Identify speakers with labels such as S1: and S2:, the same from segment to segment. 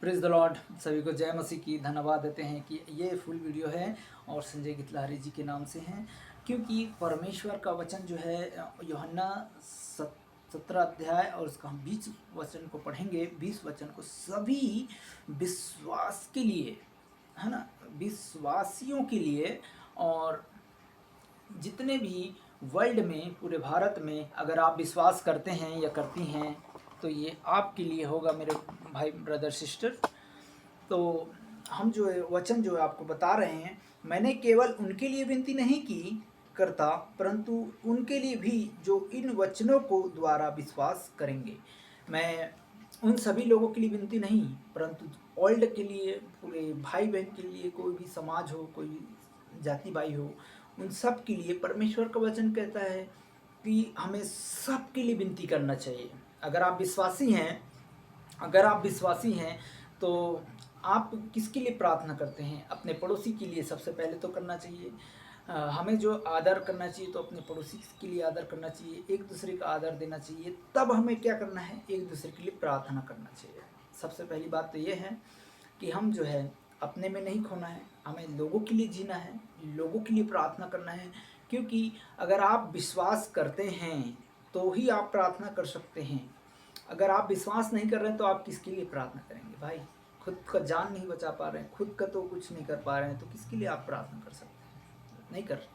S1: Praise the Lord. सभी को जय मसीह की। धन्यवाद देते हैं कि ये फुल वीडियो है और संजय गितलारी जी के नाम से हैं, क्योंकि परमेश्वर का वचन जो है यूहन्ना 17 अध्याय और उसका हम 20 वचन को पढ़ेंगे। 20 वचन को सभी विश्वास के लिए, है ना, विश्वासियों के लिए, और जितने भी वर्ल्ड में, पूरे भारत में अगर आप विश्वास करते हैं या करती हैं तो ये आपके लिए होगा मेरे भाई ब्रदर सिस्टर। तो हम जो है वचन जो है आपको बता रहे हैं, मैंने केवल उनके लिए विनती नहीं की करता, परंतु उनके लिए भी जो इन वचनों को द्वारा विश्वास करेंगे। मैं उन सभी लोगों के लिए विनती नहीं, परंतु वर्ल्ड के लिए, पूरे भाई बहन के लिए, कोई भी समाज हो, कोई भी जाति भाई हो, उन सब के लिए परमेश्वर का वचन कहता है कि हमें सब के लिए विनती करना चाहिए। अगर आप विश्वासी हैं तो आप किसके लिए प्रार्थना करते हैं? अपने पड़ोसी के लिए सबसे पहले तो करना चाहिए। हमें जो आदर करना चाहिए तो अपने पड़ोसी के लिए आदर करना चाहिए, एक दूसरे का आदर देना चाहिए। तब हमें क्या करना है? एक दूसरे के लिए प्रार्थना करना चाहिए। सबसे पहली बात तो ये है कि हम जो है अपने में नहीं खोना है, हमें लोगों के लिए जीना है, लोगों के लिए प्रार्थना करना है। क्योंकि अगर आप विश्वास करते हैं तो ही आप प्रार्थना कर सकते हैं। अगर आप विश्वास नहीं कर रहे हैं तो आप किसके लिए प्रार्थना करेंगे भाई? खुद का जान नहीं बचा पा रहे हैं, खुद का तो कुछ नहीं कर पा रहे हैं, तो किसके लिए आप प्रार्थना कर सकते हैं? नहीं कर रहे।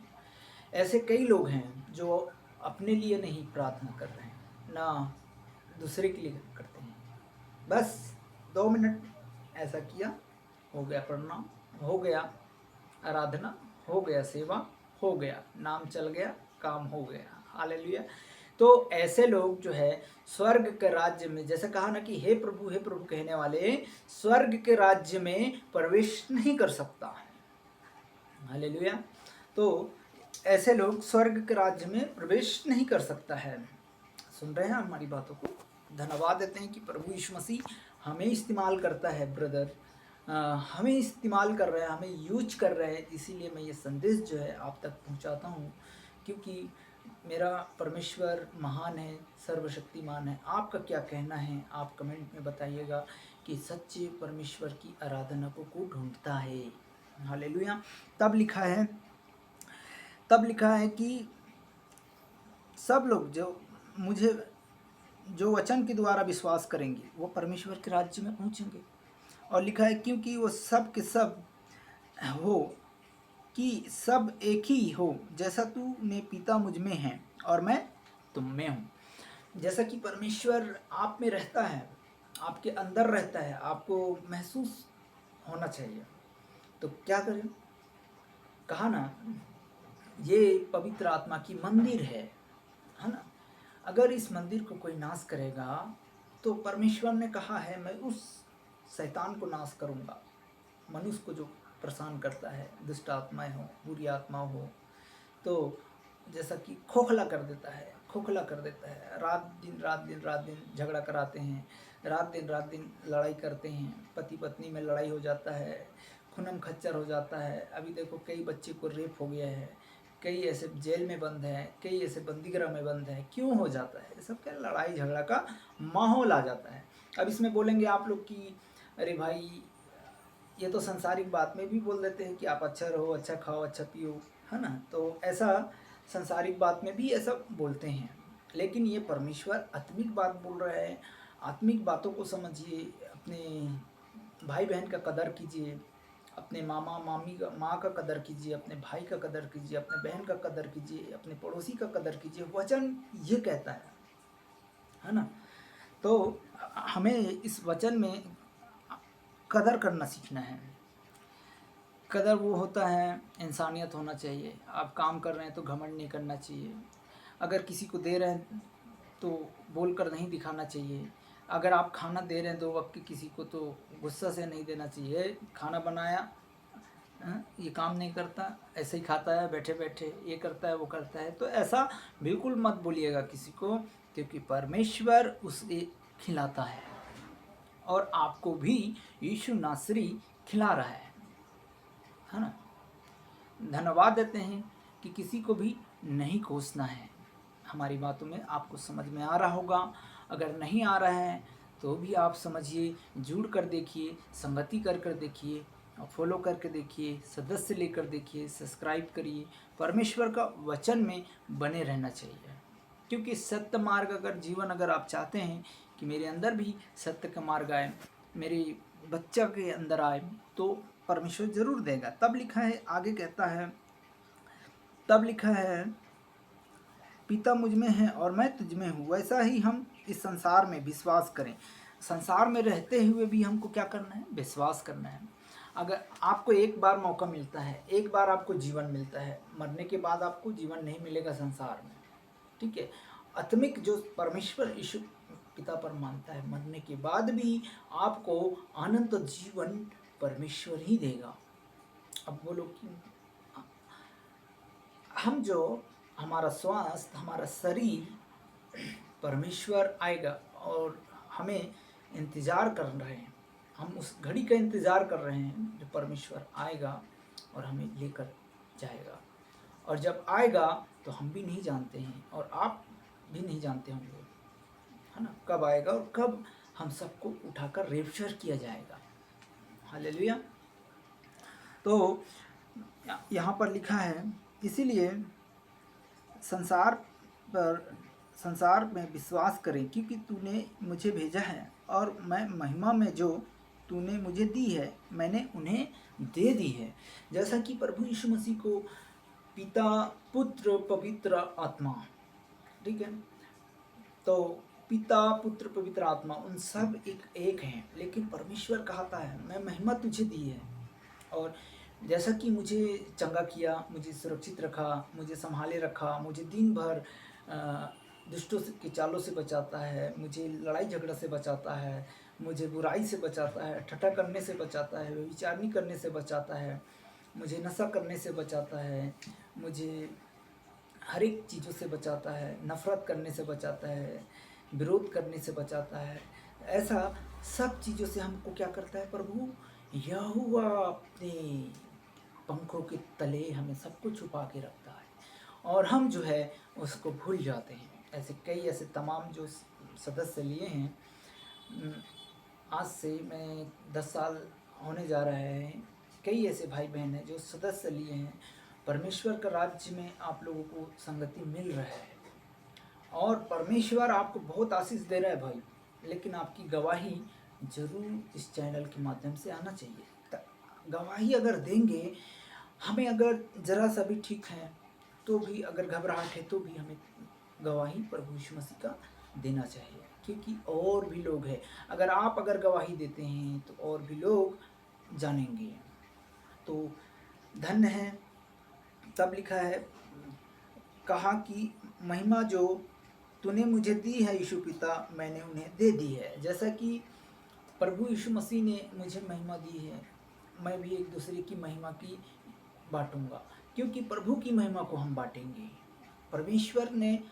S1: ऐसे कई लोग हैं जो अपने लिए नहीं प्रार्थना कर रहे हैं, ना दूसरे के लिए करते हैं। बस 2 मिनट ऐसा किया, हो गया प्रणाम, हो गया आराधना, हो गया सेवा, हो गया नाम चल गया, काम हो गया। हालेलुया। तो ऐसे लोग जो है स्वर्ग के राज्य में, जैसे कहा ना कि हे प्रभु कहने वाले स्वर्ग के राज्य में प्रवेश नहीं कर सकता। हालेलुया। तो ऐसे लोग स्वर्ग के राज्य में प्रवेश नहीं कर सकता है। सुन रहे हैं हमारी बातों को? धन्यवाद देते हैं कि प्रभु यीशु मसीह हमें इस्तेमाल करता है ब्रदर, हमें इस्तेमाल कर रहा है, हमें यूज कर रहा है। इसीलिए मैं ये संदेश जो है आप तक पहुंचाता हूं, क्योंकि मेरा परमेश्वर महान है, सर्वशक्तिमान है। आपका क्या कहना है? आप कमेंट में बताइएगा कि सच्चे परमेश्वर की आराधना को कौन ढूंढता है? हालेलुया। तब लिखा है कि सब लोग जो वचन के द्वारा विश्वास करेंगे वो परमेश्वर के राज्य में पहुंचेंगे। और लिखा है क्योंकि वो सब के सब हो, कि सब एक ही हो, जैसा तू में पिता मुझ में है और मैं तुम में हूँ। जैसा कि परमेश्वर आप में रहता है, आपके अंदर रहता है, आपको महसूस होना चाहिए। तो क्या करें? कहा ना, ये पवित्र आत्मा की मंदिर है ना। अगर इस मंदिर को कोई नाश करेगा तो परमेश्वर ने कहा है मैं उस शैतान को नाश करूँगा। मनुष्य को जो परेशान करता है, दुष्ट आत्माएं हो, बुरी आत्मा हो, तो जैसा कि खोखला कर देता है, रात दिन झगड़ा कराते हैं, रात दिन लड़ाई करते हैं, पति पत्नी में लड़ाई हो जाता है, खूनम खच्चर हो जाता है। अभी देखो कई बच्चे को रेप हो गया है, कई ऐसे जेल में बंद हैं, कई ऐसे बंदीगृह में बंद हैं। क्यों हो जाता है? सब क्या लड़ाई झगड़ा का माहौल आ जाता है। अब इसमें बोलेंगे आप लोग कि अरे भाई ये तो संसारिक बात में भी बोल देते हैं कि आप अच्छा रहो, अच्छा खाओ, अच्छा पियो, है ना। तो ऐसा संसारिक बात में भी ऐसा बोलते हैं, लेकिन ये परमेश्वर आत्मिक बात बोल रहा है। आत्मिक बातों को समझिए, अपने भाई बहन का कदर कीजिए, अपने मामा मामी का माँ का कदर कीजिए, अपने भाई का कदर कीजिए, अपने बहन का कदर कीजिए, अपने पड़ोसी का कदर कीजिए। वचन ये कहता है ना। तो हमें इस वचन में कदर करना सीखना है। कदर वो होता है, इंसानियत होना चाहिए। आप काम कर रहे हैं तो घमंड नहीं करना चाहिए। अगर किसी को दे रहे हैं तो बोलकर नहीं दिखाना चाहिए। अगर आप खाना दे रहे हैं 2 वक्त की किसी को तो गुस्सा से नहीं देना चाहिए। खाना बनाया, ये काम नहीं करता, ऐसे ही खाता है बैठे बैठे, ये करता है वो करता है, तो ऐसा बिल्कुल मत बोलिएगा किसी को, क्योंकि परमेश्वर उसे खिलाता है और आपको भी यीशु नासरी खिला रहा है ना। धन्यवाद देते हैं कि किसी को भी नहीं कोसना है। हमारी बातों में आपको समझ में आ रहा होगा। अगर नहीं आ रहा है तो भी आप समझिए, जुड़ कर देखिए, संगति कर कर देखिए, फॉलो करके देखिए, सदस्य लेकर देखिए, सब्सक्राइब करिए। परमेश्वर का वचन में बने रहना चाहिए, क्योंकि सत्य मार्ग अगर जीवन अगर आप चाहते हैं कि मेरे अंदर भी सत्य का मार्ग आए, मेरे बच्चा के अंदर आए, तो परमेश्वर जरूर देगा। तब लिखा है, आगे कहता है, तब लिखा है, पिता मुझ में है और मैं तुझ में हूँ, वैसा ही हम इस संसार में विश्वास करें। संसार में रहते हुए भी हमको क्या करना है? विश्वास करना है। अगर आपको एक बार मौका मिलता है, एक बार आपको जीवन मिलता है, मरने के बाद आपको जीवन नहीं मिलेगा संसार में, ठीक है। आत्मिक जो परमेश्वर यीशु पिता पर मानता है, मरने के बाद भी आपको अनंत जीवन परमेश्वर ही देगा। अब बोलो कि हम जो हमारा स्वास्थ्य, हमारा शरीर, परमेश्वर आएगा और हमें इंतज़ार कर रहे हैं, हम उस घड़ी का इंतज़ार कर रहे हैं जो परमेश्वर आएगा और हमें लेकर जाएगा। और जब आएगा तो हम भी नहीं जानते हैं और आप भी नहीं जानते होंगे, है ना, कब आएगा और कब हम सबको उठाकर रेप्चर किया जाएगा। हालेलुया। तो यहाँ पर लिखा है, इसीलिए संसार पर संसार में विश्वास करें, क्योंकि तूने मुझे भेजा है और मैं महिमा में जो तूने मुझे दी है मैंने उन्हें दे दी है, जैसा कि प्रभु यीशु मसीह को पिता, पुत्र, पवित्र आत्मा, ठीक है। तो पिता, पुत्र, पवित्र आत्मा उन सब एक हैं, लेकिन परमेश्वर कहता है मैं महिमा तुझे दी है। और जैसा कि मुझे चंगा किया, मुझे सुरक्षित रखा, मुझे संभाले रखा, मुझे दिन भर दुष्टों के चालों से बचाता है, मुझे लड़ाई झगड़ा से बचाता है, मुझे बुराई से बचाता है, ठट्ठा करने से बचाता है, व्यभिचारिणी करने से बचाता है, मुझे नशा करने से बचाता है, मुझे हर एक चीज़ों से बचाता है, नफ़रत करने से बचाता है, विरोध करने से बचाता है। ऐसा सब चीज़ों से हमको क्या करता है प्रभु? यहोवा अपने पंखों के तले हमें सबको छुपा के रखता है और हम जो है उसको भूल जाते हैं। ऐसे कई ऐसे तमाम जो सदस्य लिए हैं, आज से मैं 10 साल होने जा रहे हैं, कई ऐसे भाई बहन हैं जो सदस्य लिए हैं। परमेश्वर का राज्य में आप लोगों को संगति मिल रहा है और परमेश्वर आपको बहुत आशीष दे रहा है भाई, लेकिन आपकी गवाही जरूर इस चैनल के माध्यम से आना चाहिए। गवाही अगर देंगे, हमें अगर ज़रा सा भी ठीक है तो भी, अगर घबराहट है तो भी हमें गवाही प्रभु यीशु मसीह का देना चाहिए, क्योंकि और भी लोग हैं। अगर गवाही देते हैं तो और भी लोग जानेंगे, तो धन्य है। तब लिखा है, कहा कि महिमा जो तूने मुझे दी है यीशु पिता, मैंने उन्हें दे दी है। जैसा कि प्रभु यीशु मसीह ने मुझे महिमा दी है, मैं भी एक दूसरे की महिमा की बांटूंगा, क्योंकि प्रभु की महिमा को हम बांटेंगे। परमेश्वर ने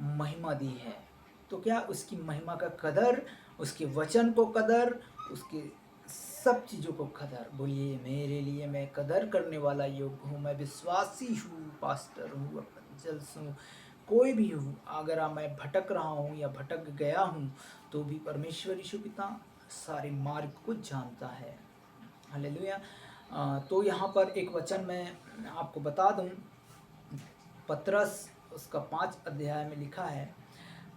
S1: महिमा दी है, तो क्या उसकी महिमा का कदर, उसके वचन को कदर, उसके सब चीज़ों को कदर। बोलिए, मेरे लिए मैं कदर करने वाला योग्य हूँ, मैं विश्वासी हूँ, पास्टर हूँ, एवंजेलिस्ट हूँ, कोई भी हूँ। अगर मैं भटक रहा हूँ या भटक गया हूँ तो भी परमेश्वर यीशु पिता सारे मार्ग को जानता है। हालेलुया। तो यहाँ पर एक वचन मैं आपको बता दूँ, पतरस उसका 5 अध्याय में लिखा है,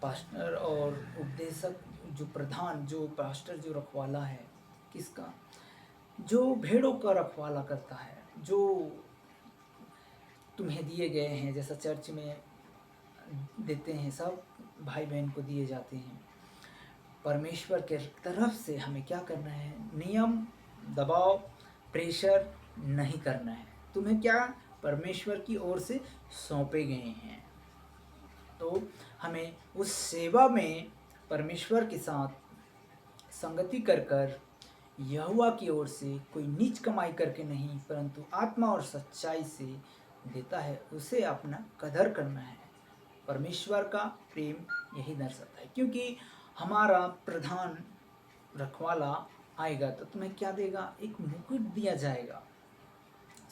S1: पास्टर और उपदेशक जो प्रधान, जो पास्टर, जो रखवाला है, किसका? जो भेड़ों का रखवाला करता है, जो तुम्हें दिए गए हैं, जैसा चर्च में देते हैं, सब भाई बहन को दिए जाते हैं। परमेश्वर के तरफ से हमें क्या करना है? नियम, दबाव, प्रेशर नहीं करना है। तुम्हें क्या परमेश्वर की ओर से सौंपे गए हैं, तो हमें उस सेवा में परमेश्वर के साथ संगति कर कर यहोवा की ओर से कोई नीच कमाई करके नहीं, परंतु आत्मा और सच्चाई से देता है, उसे अपना कदर करना है। परमेश्वर का प्रेम यही दर्शाता है, क्योंकि हमारा प्रधान रखवाला आएगा तो तुम्हें क्या देगा? एक मुकुट दिया जाएगा।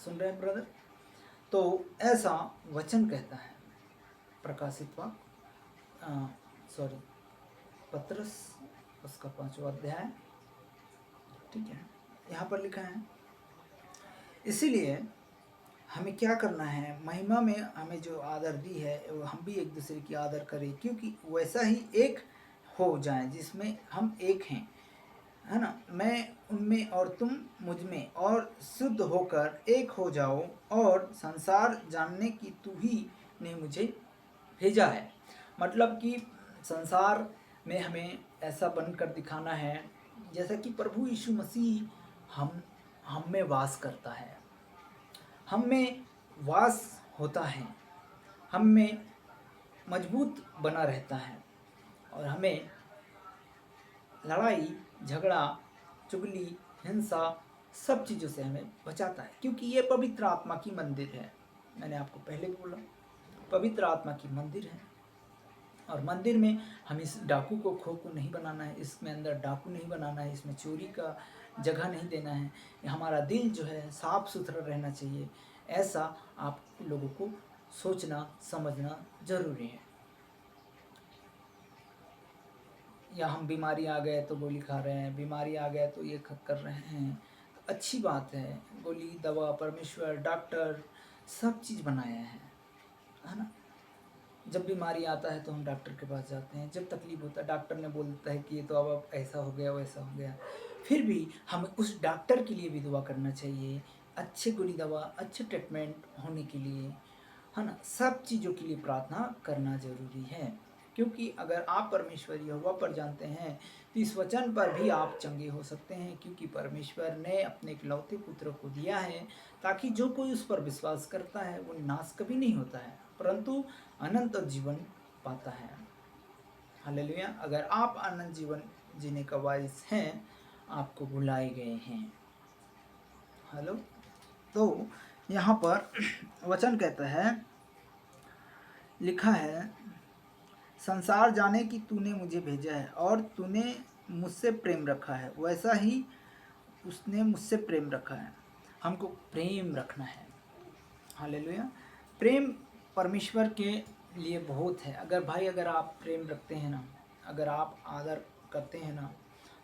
S1: सुन रहे हैं ब्रदर? तो ऐसा वचन कहता है प्रकाशित वाक्य, पतरस उसका 5वां अध्याय, ठीक है, यहाँ पर लिखा है। इसीलिए हमें क्या करना है, महिमा में हमें जो आदर दी है वो हम भी एक दूसरे की आदर करें, क्योंकि वैसा ही एक हो जाए जिसमें हम एक हैं, है ना। मैं उनमें और तुम मुझ में, और शुद्ध होकर एक हो जाओ, और संसार जानने की तू ही ने मुझे भेजा है। मतलब कि संसार में हमें ऐसा बनकर दिखाना है जैसा कि प्रभु यीशु मसीह हम में वास करता है, हम में वास होता है, हम में मजबूत बना रहता है, और हमें लड़ाई झगड़ा चुगली हिंसा सब चीज़ों से हमें बचाता है, क्योंकि ये पवित्र आत्मा की मंदिर है। मैंने आपको पहले भी बोला, पवित्र आत्मा की मंदिर है, और मंदिर में हम इस डाकू को खो को नहीं बनाना है, इसमें अंदर डाकू नहीं बनाना है, इसमें चोरी का जगह नहीं देना है। हमारा दिल जो है साफ सुथरा रहना चाहिए, ऐसा आप लोगों को सोचना समझना जरूरी है। या हम बीमारी आ गए तो गोली खा रहे हैं, बीमारी आ गए तो ये कर रहे हैं, तो अच्छी बात है। गोली दवा परमेश्वर डॉक्टर सब चीज़ बनाया है ना। जब बीमारी आता है तो हम डॉक्टर के पास जाते हैं, जब तकलीफ होता है डॉक्टर ने बोल देता है कि ये तो अब ऐसा हो गया वैसा हो गया, फिर भी हमें उस डॉक्टर के लिए भी दुआ करना चाहिए, अच्छे गोली दवा अच्छे ट्रीटमेंट होने के लिए, है ना। सब चीज़ों के लिए प्रार्थना करना जरूरी है, क्योंकि अगर आप परमेश्वर यहोवा पर जानते हैं तो इस वचन पर भी आप चंगे हो सकते हैं, क्योंकि परमेश्वर ने अपने इकलौते पुत्र को दिया है ताकि जो कोई उस पर विश्वास करता है वो नाश कभी नहीं होता है परंतु अनंत जीवन पाता है। हालेलुया। अगर आप अनंत जीवन जीने का वारिस हैं, आपको बुलाए गए हैं। हेलो। तो यहाँ पर वचन कहता है, लिखा है, संसार जाने कि तूने मुझे भेजा है और तूने मुझसे प्रेम रखा है, वैसा ही उसने मुझसे प्रेम रखा है। हमको प्रेम रखना है। हालेलुया। प्रेम परमेश्वर के लिए बहुत है। अगर आप प्रेम रखते हैं ना, अगर आप आदर करते हैं ना,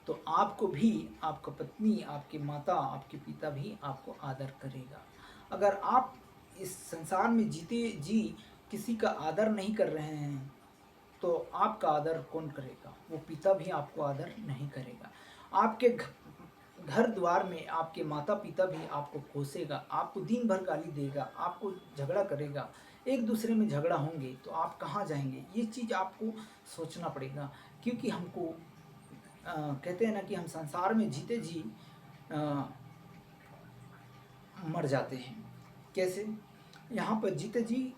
S1: तो आपको भी आपका पत्नी आपकी माता आपके पिता भी आपको आदर करेगा। अगर आप इस संसार में जीते जी किसी का आदर नहीं कर रहे हैं तो आपका आदर कौन करेगा? वो पिता भी आपको आदर नहीं करेगा। आपके घर द्वार में आपके माता पिता भी आपको कोसेगा, आपको दिन भर गाली देगा, आपको झगड़ा करेगा, एक दूसरे में झगड़ा होंगे तो आप कहाँ जाएंगे? ये चीज़ आपको सोचना पड़ेगा, क्योंकि हमको कहते हैं ना कि हम संसार में जीते जी मर जाते हैं। कैसे? यहाँ पर जीते जी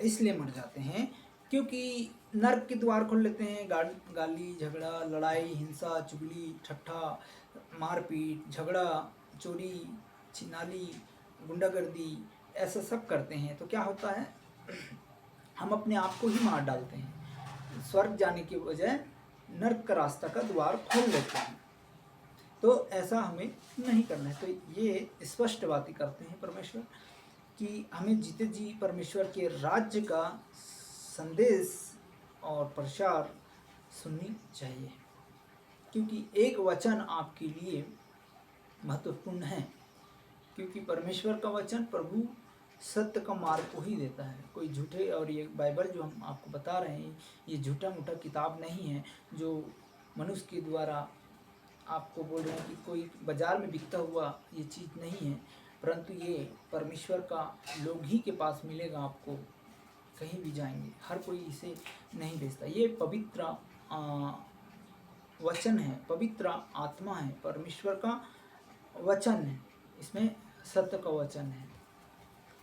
S1: इसलिए मर जाते हैं क्योंकि नर्क के द्वार खोल लेते हैं, गाली झगड़ा लड़ाई हिंसा चुगली ठट्ठा मारपीट झगड़ा चोरी छिनाली गुंडागर्दी ऐसा सब करते हैं। तो क्या होता है, हम अपने आप को ही मार डालते हैं। स्वर्ग जाने के बजाय नर्क का रास्ता का द्वार खोल लेते हैं। तो ऐसा हमें नहीं करना है। तो ये स्पष्ट बातें करते हैं परमेश्वर कि हमें जीते जी परमेश्वर के राज्य का संदेश और प्रचार सुननी चाहिए, क्योंकि एक वचन आपके लिए महत्वपूर्ण है। क्योंकि परमेश्वर का वचन प्रभु सत्य का मार्ग को ही देता है। कोई झूठे, और ये बाइबल जो हम आपको बता रहे हैं ये झूठा मूठा किताब नहीं है जो मनुष्य के द्वारा आपको बोल रहे हैं कि कोई बाजार में बिकता हुआ ये चीज़ नहीं है, परंतु ये परमेश्वर का लोग ही के पास मिलेगा। आपको कहीं भी जाएंगे हर कोई इसे नहीं बेचता। ये पवित्र वचन है, पवित्र आत्मा है, परमेश्वर का वचन है, इसमें सत्य का वचन है।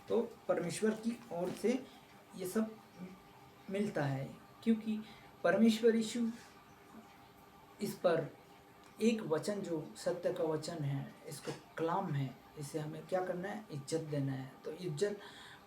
S1: तो परमेश्वर की ओर से ये सब मिलता है, क्योंकि परमेश्वर यीशु इस पर एक वचन जो सत्य का वचन है, इसको कलाम है, इसे हमें क्या करना है? इज्जत देना है। तो इज्जत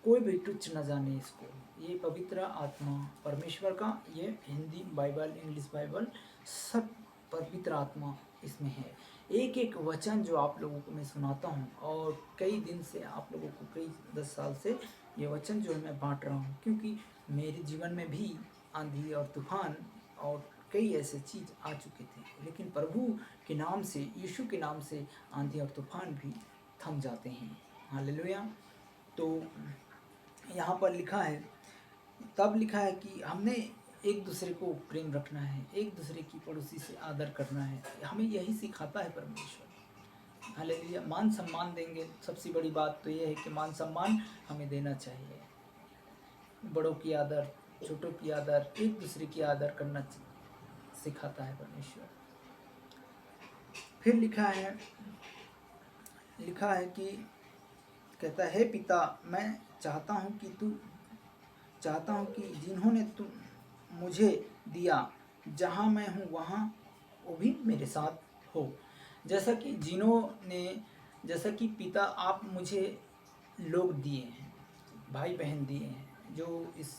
S1: कोई भी तुच्छ न जाने इसको। ये पवित्र आत्मा परमेश्वर का, ये हिंदी बाइबल इंग्लिश बाइबल सब पवित्र आत्मा इसमें है। एक एक वचन जो आप लोगों को मैं सुनाता हूँ, और कई दिन से आप लोगों को कई 10 साल से ये वचन जो है मैं बांट रहा हूँ, क्योंकि मेरे जीवन में भी आंधी और तूफान और कई ऐसे चीज़ आ चुके थे, लेकिन प्रभु के नाम से, यीशु के नाम से आंधी और तूफान भी थम जाते हैं। हालेलुया। तो यहाँ पर लिखा है, तब लिखा है कि हमने एक दूसरे को प्रेम रखना है, एक दूसरे की पड़ोसी से आदर करना है, हमें यही सिखाता है परमेश्वर। हालेलुया। मान सम्मान देंगे, सबसे बड़ी बात तो ये है कि मान सम्मान हमें देना चाहिए। बड़ों की आदर, छोटों की आदर, एक दूसरे की आदर करना सिखाता है परमेश्वर। फिर लिखा है कि कहता है, पिता मैं चाहता हूँ कि जिन्होंने तुम मुझे दिया, जहाँ मैं हूँ वहाँ वो भी मेरे साथ हो। जैसा कि पिता आप मुझे लोग दिए हैं, भाई बहन दिए हैं, जो इस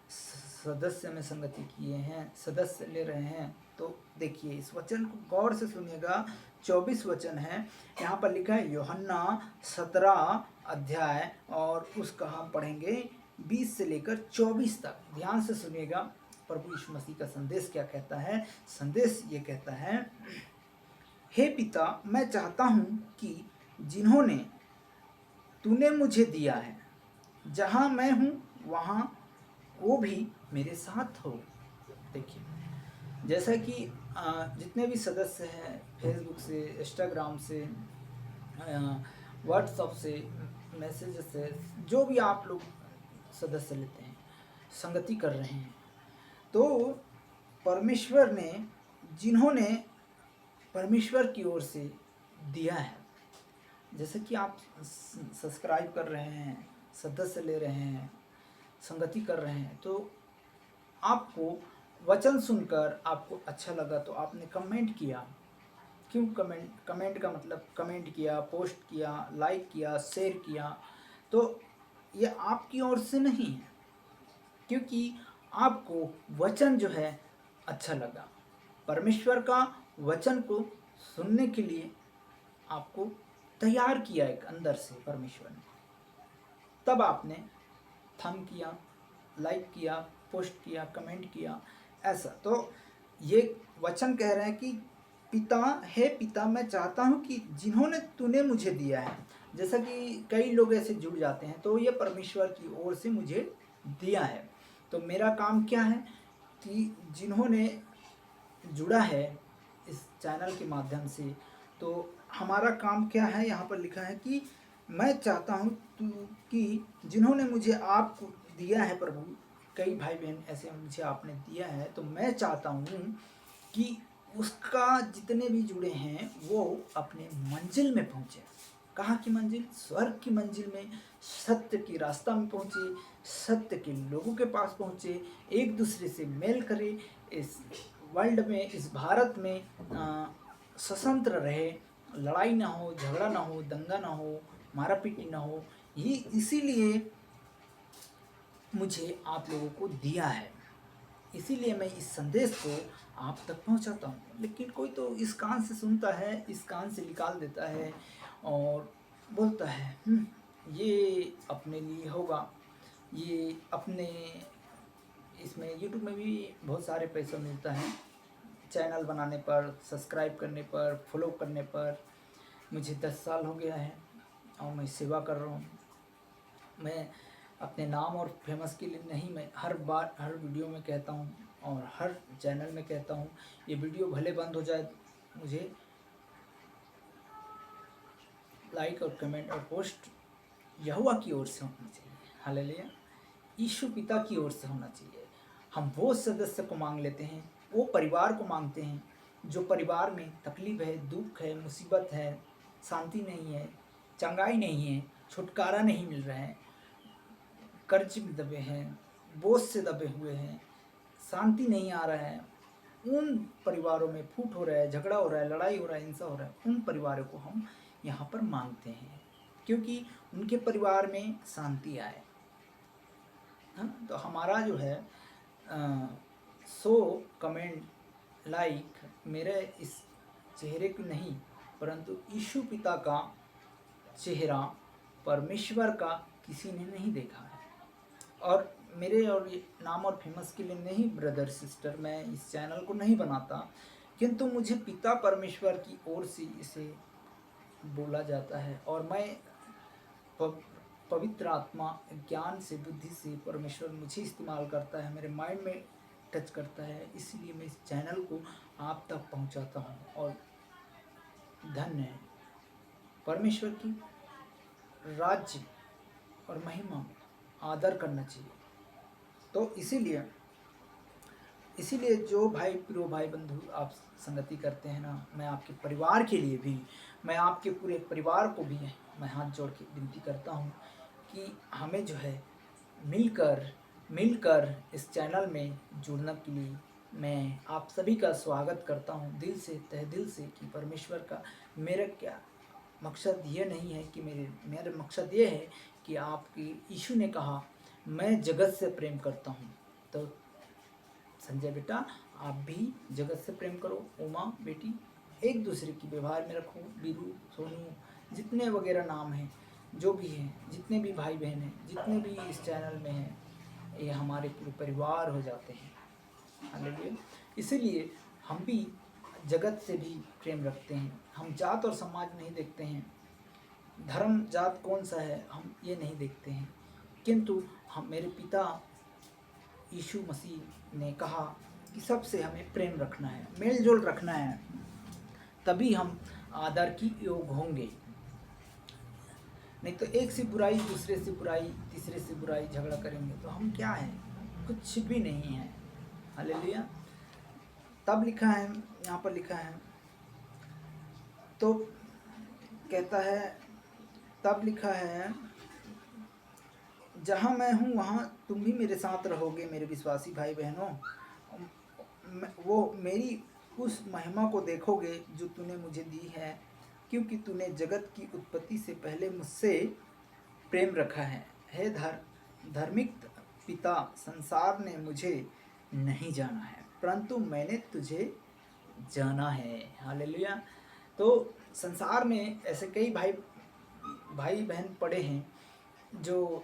S1: सदस्य में संगति किए हैं, सदस्य ले रहे हैं। तो देखिए इस वचन को गौर से सुनिएगा, 24 वचन है यहाँ पर लिखा है। यूहन्ना 17 अध्याय और उसका हम पढ़ेंगे 20 से लेकर 24 तक। ध्यान से सुनिएगा प्रभु यीशु मसीह का संदेश क्या कहता है। संदेश ये कहता है, हे पिता मैं चाहता हूँ कि जिन्होंने तूने मुझे दिया है, जहाँ मैं हूँ वहाँ वो भी मेरे साथ हो। देखिए जैसा कि जितने भी सदस्य हैं, फेसबुक से, इंस्टाग्राम से, व्हाट्सएप से, मैसेज से, जो भी आप लोग सदस्य लेते हैं, संगति कर रहे हैं, तो परमेश्वर ने, जिन्होंने परमेश्वर की ओर से दिया है, जैसे कि आप सब्सक्राइब कर रहे हैं, सदस्य ले रहे हैं, संगति कर रहे हैं, तो आपको वचन सुनकर आपको अच्छा लगा तो आपने कमेंट किया। क्यों कमेंट का मतलब कमेंट किया, पोस्ट किया, लाइक किया, शेयर किया, तो ये आपकी ओर से नहीं है, क्योंकि आपको वचन जो है अच्छा लगा। परमेश्वर का वचन को सुनने के लिए आपको तैयार किया एक अंदर से परमेश्वर ने, तब आपने थंब किया, लाइक किया, पोस्ट किया, कमेंट किया, ऐसा। तो ये वचन कह रहे हैं कि पिता मैं चाहता हूँ कि जिन्होंने तूने मुझे दिया है। जैसा कि कई लोग ऐसे जुड़ जाते हैं, तो ये परमेश्वर की ओर से मुझे दिया है। तो मेरा काम क्या है कि जिन्होंने जुड़ा है इस चैनल के माध्यम से, तो हमारा काम क्या है, यहाँ पर लिखा है कि मैं चाहता हूँ कि जिन्होंने मुझे आपको दिया है प्रभु, कई भाई बहन ऐसे मुझे आपने दिया है, तो मैं चाहता हूँ कि उसका जितने भी जुड़े हैं वो अपने मंजिल में पहुँचे। कहाँ की मंजिल? स्वर्ग की मंजिल में, सत्य की रास्ता में पहुँचे, सत्य के लोगों के पास पहुँचे, एक दूसरे से मेल करे, इस वर्ल्ड में, इस भारत में स्वतंत्र रहे, लड़ाई ना हो, झगड़ा ना हो, दंगा ना हो, मारा पीटी ना हो। ये इसीलिए मुझे आप लोगों को दिया है, इसीलिए मैं इस संदेश को आप तक पहुंचाता हूं। लेकिन कोई तो इस कान से सुनता है, इस कान से निकाल देता है और बोलता है ये अपने लिए होगा, ये अपने, इसमें यूट्यूब में भी बहुत सारे पैसा मिलता है चैनल बनाने पर, सब्सक्राइब करने पर, फॉलो करने पर। मुझे 10 साल हो गया है और मैं सेवा कर रहा हूँ। मैं अपने नाम और फेमस के लिए नहीं, मैं हर बार हर वीडियो में कहता हूँ और हर चैनल में कहता हूँ, ये वीडियो भले बंद हो जाए, मुझे लाइक और कमेंट और पोस्ट यहोवा की ओर से होना चाहिए। हालेलुया। यीशु पिता की ओर से होना चाहिए। हम वो सदस्य को मांग लेते हैं, वो परिवार को मांगते हैं जो परिवार में तकलीफ है, दुख है, मुसीबत है, शांति नहीं है, चंगाई नहीं है, छुटकारा नहीं मिल रहा है, कर्ज में दबे हैं, बोझ से दबे हुए हैं, शांति नहीं आ रहा है, उन परिवारों में फूट हो रहा है, झगड़ा हो रहा है, लड़ाई हो रहा है, हिंसा हो रहा है, उन परिवारों को हम यहाँ पर मांगते हैं, क्योंकि उनके परिवार में शांति आए। हाँ, तो हमारा जो है 100 कमेंट, लाइक मेरे इस चेहरे की नहीं, परंतु यीशु पिता का चेहरा, परमेश्वर का किसी ने नहीं देखा है। और मेरे और ये नाम और फेमस के लिए नहीं ब्रदर सिस्टर, मैं इस चैनल को नहीं बनाता, किंतु मुझे पिता परमेश्वर की ओर से इसे बोला जाता है और मैं पवित्र आत्मा ज्ञान से, बुद्धि से परमेश्वर मुझे इस्तेमाल करता है, मेरे माइंड में टच करता है, इसलिए मैं इस चैनल को आप तक पहुंचाता हूं। और धन्य है परमेश्वर की राज्य और महिमा में आदर करना चाहिए। तो इसीलिए जो भाई प्रियो भाई बंधु आप संगति करते हैं ना, मैं आपके परिवार के लिए भी, मैं आपके पूरे परिवार को भी मैं हाथ जोड़ के विनती करता हूँ कि हमें जो है मिलकर इस चैनल में जुड़ने के लिए मैं आप सभी का स्वागत करता हूँ दिल से, तहे दिल से, कि परमेश्वर का मेरा क्या मकसद ये नहीं है कि मेरा मकसद ये है कि आपकी, यीशु ने कहा मैं जगत से प्रेम करता हूँ। तो संजय बेटा आप भी जगत से प्रेम करो, उमा बेटी एक दूसरे की व्यवहार में रखो, बीरू सोनू जितने वगैरह नाम हैं, जो भी हैं, जितने भी भाई बहन हैं, जितने भी इस चैनल में हैं, ये हमारे पूरे परिवार हो जाते हैं। हालेलुया। इसीलिए हम भी जगत से भी प्रेम रखते हैं, हम जात और समाज नहीं देखते हैं, धर्म जात कौन सा है हम ये नहीं देखते हैं, किंतु हम, मेरे पिता यीशु मसीह ने कहा कि सबसे हमें प्रेम रखना है, मेल जोल रखना है, तभी हम आदर की योग होंगे। नहीं तो एक से बुराई, दूसरे से बुराई, तीसरे से बुराई, झगड़ा करेंगे तो हम क्या है, कुछ भी नहीं है। हालेलुया। तब लिखा है, यहाँ पर लिखा है, तो कहता है, तब लिखा है, जहाँ मैं हूँ वहाँ तुम भी मेरे साथ रहोगे मेरे विश्वासी भाई बहनों, वो मेरी उस महिमा को देखोगे जो तूने मुझे दी है, क्योंकि तूने जगत की उत्पत्ति से पहले मुझसे प्रेम रखा है। हे धार्मिक पिता, संसार ने मुझे नहीं जाना है, परंतु मैंने तुझे जाना है। हालेलुया। तो संसार में ऐसे कई भाई बहन पड़े हैं जो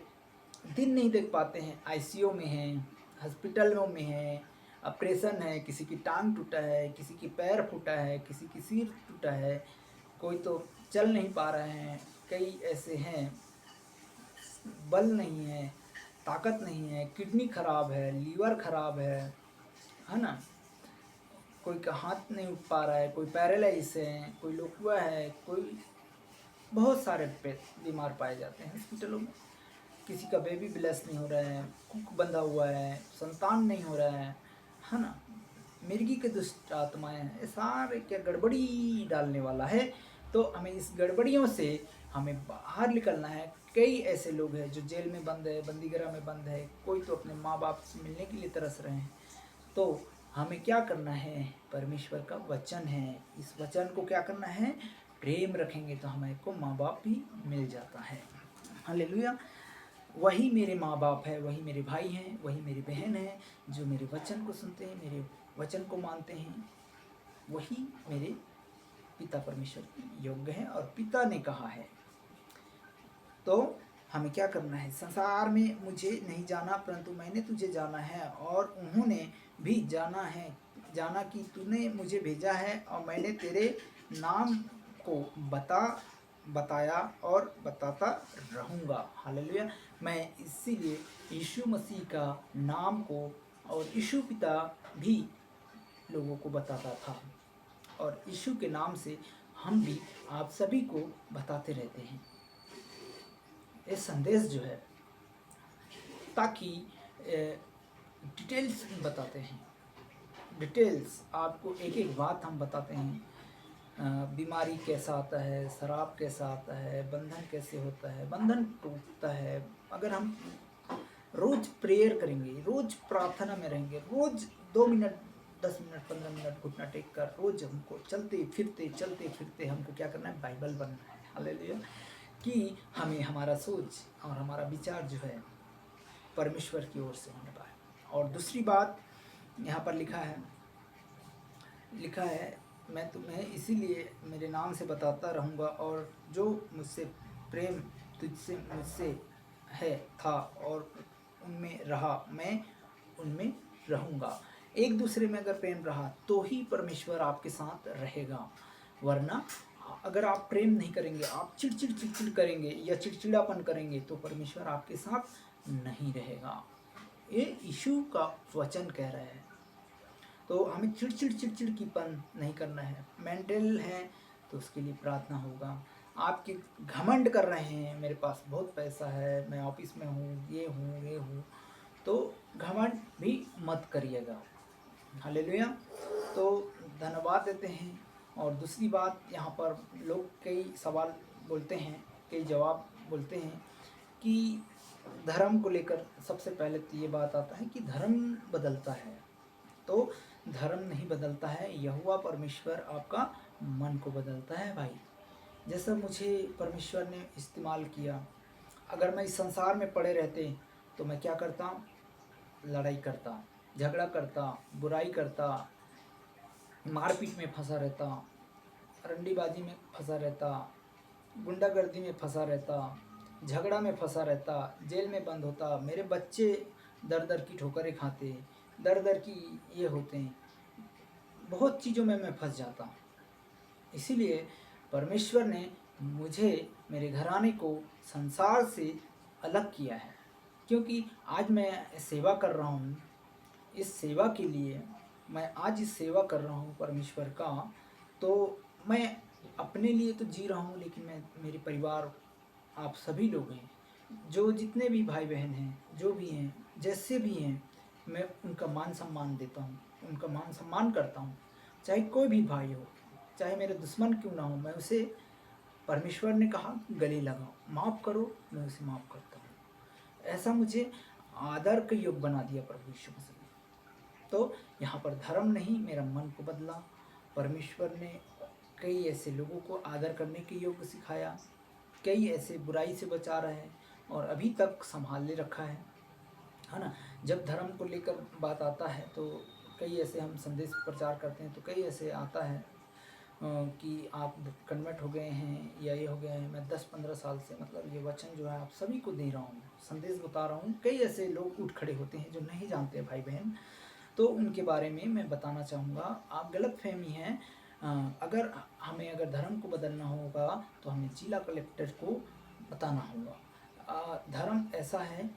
S1: दिन नहीं देख पाते हैं, आईसीयू में हैं, हॉस्पिटलों में हैं, ऑपरेशन है, किसी की टांग टूटा है, किसी की पैर फूटा है, किसी की सिर टूटा है, कोई तो चल नहीं पा रहे हैं, कई ऐसे हैं बल नहीं है, ताकत नहीं है, किडनी खराब है, लीवर खराब है ना, कोई का हाथ नहीं उठ पा रहा है, कोई पैरालाइज है, कोई लोकुआ है, कोई बहुत सारे बीमार पाए जाते हैं हॉस्पिटलों में। किसी का बेबी ब्लेस नहीं हो रहा है, कुक बंधा हुआ है, संतान नहीं हो रहा है ना, मिर्गी के दुष्ट आत्माएं हैं, ये सारे क्या गड़बड़ी डालने वाला है। तो हमें इस गड़बड़ियों से हमें बाहर निकलना है। कई ऐसे लोग हैं जो जेल में बंद है, बंदीगृह में बंद है, कोई तो अपने माँ बाप से मिलने के लिए तरस रहे हैं। तो हमें क्या करना है, परमेश्वर का वचन है, इस वचन को क्या करना है, प्रेम रखेंगे तो हमें को माँ बाप भी मिल जाता है। हालेलुया। वही मेरे माँ बाप है, वही मेरे भाई हैं, वही मेरी बहन है, जो मेरे वचन को सुनते हैं, मेरे वचन को मानते हैं, वही मेरे पिता परमेश्वर के योग्य है। और पिता ने कहा है, तो हमें क्या करना है, संसार में मुझे नहीं जाना, परंतु मैंने तुझे जाना है, और उन्होंने भी जाना कि तूने मुझे भेजा है, और मैंने तेरे नाम को बताया और बताता रहूँगा। हालेलुया। मैं इसीलिए यीशु मसीह का नाम को और यीशु पिता भी लोगों को बताता था, और यीशु के नाम से हम भी आप सभी को बताते रहते हैं ये संदेश जो है, ताकि डिटेल्स बताते हैं, डिटेल्स आपको एक एक बात हम बताते हैं। बीमारी कैसा आता है, शराब कैसा आता है, बंधन कैसे होता है, बंधन टूटता है अगर हम रोज प्रेयर करेंगे, रोज प्रार्थना में रहेंगे, रोज 2 मिनट 10 मिनट 15 मिनट घुटना टेक कर, रोज हमको चलते फिरते हमको क्या करना है, बाइबल बनना है। हालेलुया। कि हमें हमारा सोच और हमारा विचार जो है परमेश्वर की ओर से होने पाए। और दूसरी बात यहाँ पर लिखा है, मैं तुम्हें इसीलिए मेरे नाम से बताता रहूँगा, और जो मुझसे प्रेम तुझसे मुझसे है था और उनमें रहा, मैं उनमें रहूँगा। एक दूसरे में अगर प्रेम रहा तो ही परमेश्वर आपके साथ रहेगा, वरना अगर आप प्रेम नहीं करेंगे, आप चिड़चिड़ करेंगे या चिड़चिड़ापन करेंगे तो परमेश्वर आपके साथ नहीं रहेगा। ये यीशु का वचन कह रहा है। तो हमें चिड़चिड़कीपन नहीं करना है। मेंटल है तो उसके लिए प्रार्थना होगा। आपके घमंड कर रहे हैं, मेरे पास बहुत पैसा है, मैं ऑफिस में हूँ, ये हूँ, तो घमंड भी मत करिएगा। हालेलुया। तो धन्यवाद देते हैं। और दूसरी बात, यहाँ पर लोग कई सवाल बोलते हैं, कई जवाब बोलते हैं कि धर्म को लेकर सबसे पहले तो ये बात आता है कि धर्म बदलता है। तो धर्म नहीं बदलता है, यहोवा परमेश्वर आपका मन को बदलता है भाई। जैसा मुझे परमेश्वर ने इस्तेमाल किया, अगर मैं इस संसार में पड़े रहते तो मैं क्या करता? लड़ाई करता, झगड़ा करता, बुराई करता, मारपीट में फंसा रहता, रंडीबाजी में फंसा रहता, गुंडागर्दी में फंसा रहता, झगड़ा में फंसा रहता, जेल में बंद होता, मेरे बच्चे दर दर की ठोकरें खाते, दर दर की ये होते हैं, बहुत चीज़ों में मैं फंस जाता। इसीलिए परमेश्वर ने मुझे, मेरे घराने को संसार से अलग किया है, क्योंकि आज मैं सेवा कर रहा हूँ। इस सेवा के लिए मैं आज इस सेवा कर रहा हूँ परमेश्वर का, तो मैं अपने लिए तो जी रहा हूँ, लेकिन मैं, मेरे परिवार, आप सभी लोग हैं, जो जितने भी भाई बहन हैं, जो भी हैं, जैसे भी हैं, मैं उनका मान सम्मान देता हूँ, उनका मान सम्मान करता हूँ। चाहे कोई भी भाई हो, चाहे मेरे दुश्मन क्यों ना हो, मैं उसे, परमेश्वर ने कहा गले लगाओ, माफ़ करो, मैं उसे माफ़ करता हूँ। ऐसा मुझे आदर का योग बना दिया प्रभु यीशु मसीह ने। तो यहाँ पर धर्म नहीं, मेरा मन को बदला। परमेश्वर ने कई ऐसे लोगों को आदर करने के योग सिखाया, कई ऐसे बुराई से बचा रहा है और अभी तक संभाले रखा है ना। जब धर्म को लेकर बात आता है तो कई ऐसे हम संदेश प्रचार करते हैं, तो कई ऐसे आता है कि आप कन्वर्ट हो गए हैं या ये हो गए हैं। मैं 10-15 साल से, मतलब ये वचन जो है आप सभी को दे रहा हूँ, संदेश बता रहा हूँ। कई ऐसे लोग उठ खड़े होते हैं जो नहीं जानते भाई बहन, तो उनके बारे में मैं बताना चाहूँगा। आप गलत फहमी है, अगर अगर धर्म को बदलना होगा तो हमें जिला कलेक्टर को बताना होगा। धर्म ऐसा है,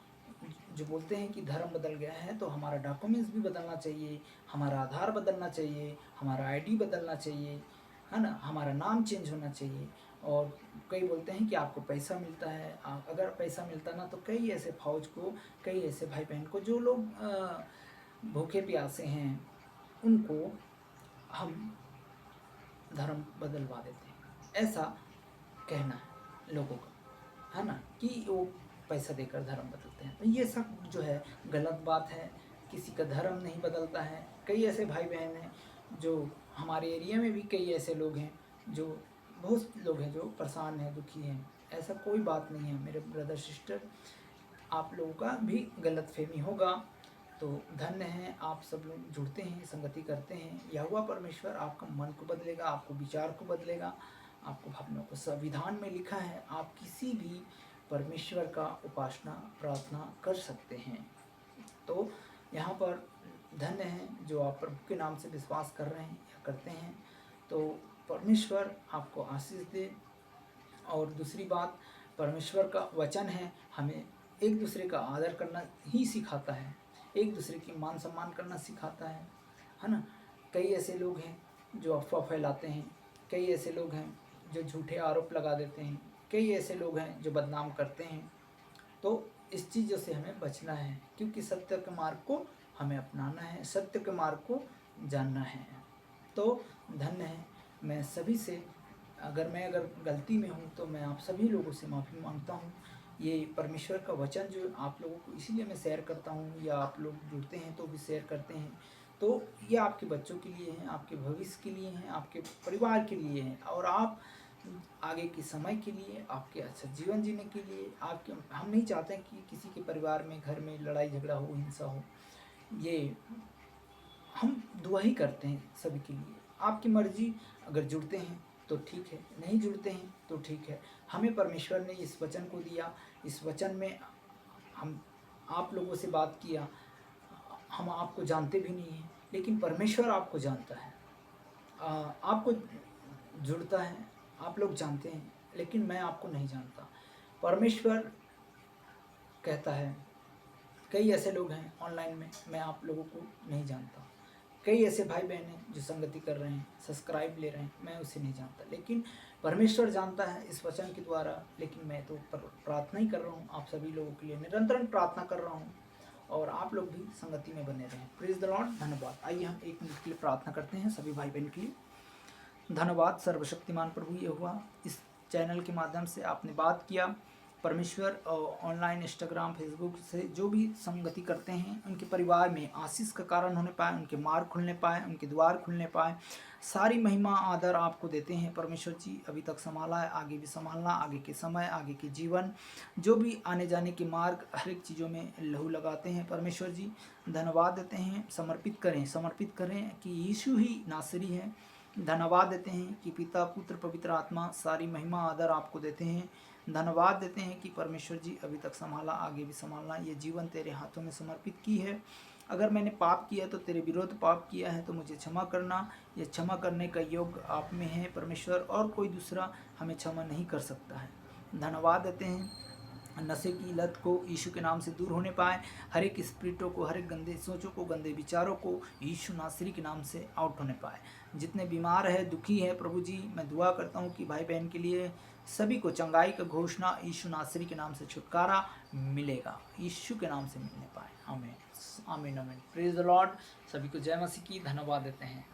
S1: जो बोलते हैं कि धर्म बदल गया है, तो हमारा डॉक्यूमेंट्स भी बदलना चाहिए, हमारा आधार बदलना चाहिए, हमारा आईडी बदलना चाहिए, है ना, हमारा नाम चेंज होना चाहिए। और कई बोलते हैं कि आपको पैसा मिलता है। अगर पैसा मिलता ना, तो कई ऐसे फौज को, कई ऐसे भाई बहन को, जो लोग भूखे प्यासे हैं, उनको हम धर्म बदलवा देते हैं, ऐसा कहना है लोगों का, है ना, कि वो पैसा देकर धर्म बदलते हैं। तो ये सब जो है गलत बात है। किसी का धर्म नहीं बदलता है। कई ऐसे भाई बहन हैं, जो हमारे एरिया में भी कई ऐसे लोग हैं, जो बहुत लोग हैं जो परेशान हैं, दुखी हैं। ऐसा कोई बात नहीं है मेरे ब्रदर सिस्टर, आप लोगों का भी गलत फहमी होगा। तो धन्य हैं आप सब लोग जुड़ते हैं, संगति करते हैं। यहोवा परमेश्वर आपका मन को बदलेगा, आपको विचार को बदलेगा, आपको भावनाओं को। संविधान में लिखा है आप किसी भी परमेश्वर का उपासना प्रार्थना कर सकते हैं। तो यहाँ पर धन्य हैं जो आप प्रभु के नाम से विश्वास कर रहे हैं या करते हैं। तो परमेश्वर आपको आशीष दे। और दूसरी बात, परमेश्वर का वचन है, हमें एक दूसरे का आदर करना ही सिखाता है, एक दूसरे की मान सम्मान करना सिखाता है ना। कई ऐसे लोग हैं जो अफवाह फैलाते हैं, कई ऐसे लोग हैं जो झूठे आरोप लगा देते हैं, कई ऐसे लोग हैं जो बदनाम करते हैं। तो इस चीज़ों से हमें बचना है, क्योंकि सत्य के मार्ग को हमें अपनाना है, सत्य के मार्ग को जानना है। तो धन्य है। मैं सभी से, अगर गलती में हूँ तो मैं आप सभी लोगों से माफ़ी मांगता हूँ। ये परमेश्वर का वचन जो आप लोगों को इसीलिए मैं शेयर करता हूँ, या आप लोग जुड़ते हैं तो भी शेयर करते हैं, तो ये आपके बच्चों के लिए हैं, आपके भविष्य के लिए हैं, आपके परिवार के लिए हैं, और आप आगे के समय के लिए, आपके अच्छा जीवन जीने के लिए। आपके, हम नहीं चाहते हैं कि किसी के परिवार में, घर में लड़ाई झगड़ा हो, हिंसा हो। ये हम दुआ ही करते हैं सभी के लिए। आपकी मर्जी, अगर जुड़ते हैं तो ठीक है, नहीं जुड़ते हैं तो ठीक है। हमें परमेश्वर ने इस वचन को दिया, इस वचन में हम आप लोगों से बात किया, हम आपको जानते भी नहीं हैं, लेकिन परमेश्वर आपको जानता है, आपको जुड़ता है, आप लोग जानते हैं, लेकिन मैं आपको नहीं जानता। परमेश्वर कहता है, कई ऐसे लोग हैं ऑनलाइन में, मैं आप लोगों को नहीं जानता। कई ऐसे भाई बहन हैं जो संगति कर रहे हैं, सब्सक्राइब ले रहे हैं, मैं उसे नहीं जानता, लेकिन परमेश्वर जानता है इस वचन के द्वारा। लेकिन मैं तो प्रार्थना ही कर रहा हूँ आप सभी लोगों के लिए, निरंतर प्रार्थना कर रहा हूँ, और आप लोग भी संगति में बने रहें। प्रेज द लॉर्ड, धन्यवाद। आइए हम 1 मिनट के लिए प्रार्थना करते हैं सभी भाई बहन के लिए। धन्यवाद सर्वशक्तिमान प्रभु यहोवा, इस चैनल के माध्यम से आपने बात किया। परमेश्वर ऑनलाइन इंस्टाग्राम फेसबुक से जो भी संगति करते हैं, उनके परिवार में आशीष का कारण होने पाए, उनके मार्ग खुलने पाए, उनके द्वार खुलने पाए। सारी महिमा आदर आपको देते हैं परमेश्वर जी। अभी तक संभाला है, आगे भी संभालना, आगे के समय, आगे के जीवन, जो भी आने जाने के मार्ग, हर एक चीज़ों में लहू लगाते हैं परमेश्वर जी। धन्यवाद देते हैं, समर्पित करें कि यीशु ही नासरी है। धन्यवाद देते हैं कि पिता पुत्र पवित्र आत्मा सारी महिमा आदर आपको देते हैं। धन्यवाद देते हैं कि परमेश्वर जी अभी तक संभाला, आगे भी संभालना, ये जीवन तेरे हाथों में समर्पित की है। अगर मैंने पाप किया तो तेरे विरोध पाप किया है तो मुझे क्षमा करना। ये क्षमा करने का योग आप में है परमेश्वर, और कोई दूसरा हमें क्षमा नहीं कर सकता है। धन्यवाद देते हैं, नशे की लत को यीशु के नाम से दूर होने पाए, हर एक स्पिरिटों को, हर एक गंदे सोचों को, गंदे विचारों को यीशु नासरी के नाम से आउट होने पाए। जितने बीमार है, दुखी है प्रभु जी, मैं दुआ करता हूँ कि भाई बहन के लिए सभी को चंगाई का घोषणा यीशु नासरी के नाम से छुटकारा मिलेगा, यीशु के नाम से मिलने पाए। आमीन आमीन आमीन। Praise the Lord. सभी को जय मसीह की। धन्यवाद देते हैं।